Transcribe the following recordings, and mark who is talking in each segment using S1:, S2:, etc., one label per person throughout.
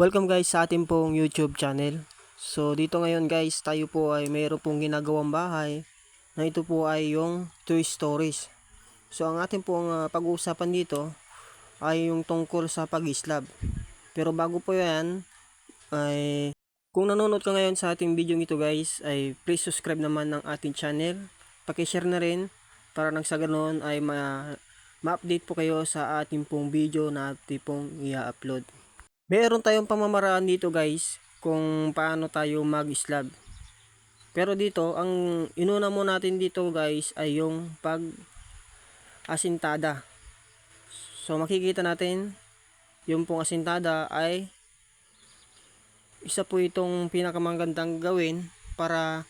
S1: Welcome guys sa ating pong YouTube channel. So dito ngayon guys, tayo po ay mayroon pong ginagawang bahay na ito po ay yung 2 stories. So ang ating pong pag-uusapan dito ay yung tungkol sa pag-slab. Pero bago po yan, ay kung nanonood ka ngayon sa ating video ito guys, ay please subscribe naman ng ating channel. Paki-share na rin para nang sa ganoon ay ma-update po kayo sa ating pong video na ating pong i-upload. Meron tayong pamamaraan dito guys kung paano tayo mag-slab. Pero dito, ang inuna mo natin dito guys ay yung pag-asintada. So makikita natin yung pong asintada ay isa po itong pinakamagandang gawin para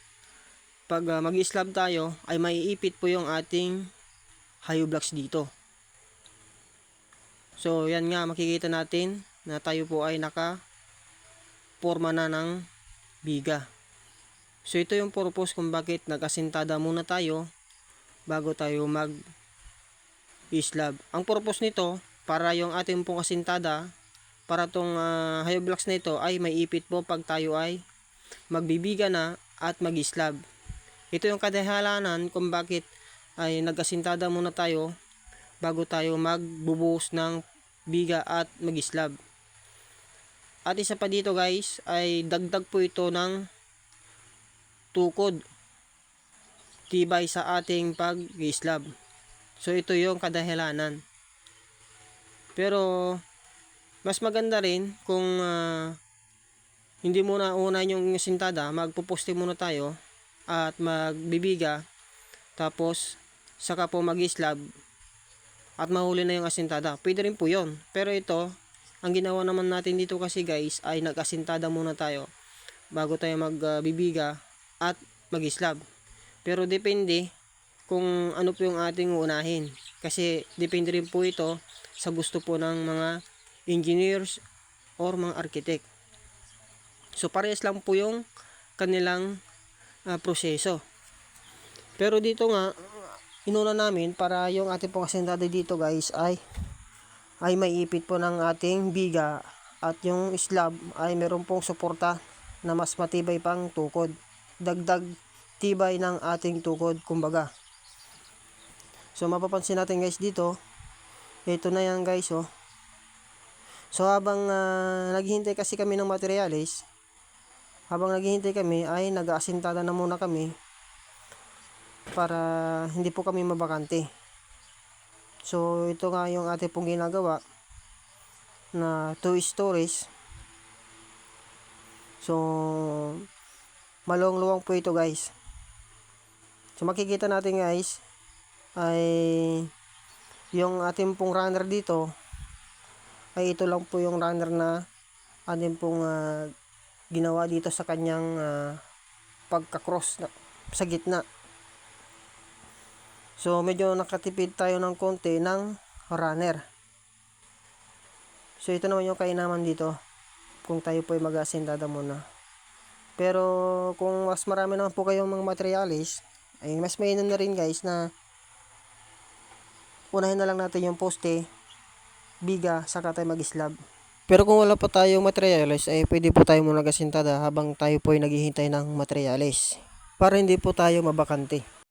S1: pag mag-slab tayo ay maiipit po yung ating hollow blocks dito. So yan nga, makikita natin na tayo po ay naka-forma na ng biga. So ito yung purpose kung bakit nag-asintada muna tayo bago tayo mag-slab. Ang purpose nito, para yung ating pong asintada, para tong hollow blocks na ito ay maiipit po pag tayo ay magbibiga na at mag-slab. Ito yung kadahalanan kung bakit ay nag-asintada muna tayo bago tayo magbubuhos ng biga at mag-slab. At isa pa dito guys ay dagdag po ito ng tukod, tibay sa ating pag-slab. So ito yung kadahilanan. Pero mas maganda rin kung hindi muna unahin yung asintada, magpuposte muna tayo at magbibiga, tapos saka po mag-slab at mahuli na yung asintada. Pwede rin po yun. Pero ito, ang ginawa naman natin dito kasi guys ay nag-asintada muna tayo bago tayo magbibiga at mag-slab. Pero depende kung ano po yung ating uunahin. Kasi depende rin po ito sa gusto po ng mga engineers or mga architect. So parehas lang po yung kanilang proseso. Pero dito nga, inuna namin para yung ating pong asintada dito guys ay maiipit po ng ating biga at yung slab ay meron pong suporta na mas matibay pang tukod. Dagdag tibay ng ating tukod kumbaga. So mapapansin natin guys dito, ito na yan guys oh. So habang naghihintay kasi kami ng materyales, habang naghihintay kami ay nag-aasintada na muna kami para hindi po kami mabakante. So ito nga yung ating pong ginagawa na 2 stories. So malong-luwang po ito guys. So makikita natin guys ay yung ating pong runner dito ay ito lang po yung runner na ating pong ginawa dito sa kanyang pagka-cross sa gitna. So medyo nakatipid tayo ng konti ng runner. So ito naman yung kainaman dito kung tayo po ay mag-asintada muna. Pero kung mas marami naman po kayong mga materialis, ay mas mainam na rin guys na unahin na lang natin yung poste, biga, saka tayo mag-slab. Pero kung wala pa tayong materialis, ay pwede po tayo muna mag-asintada habang tayo po ay naghihintay ng materialis para hindi po tayo mabakante.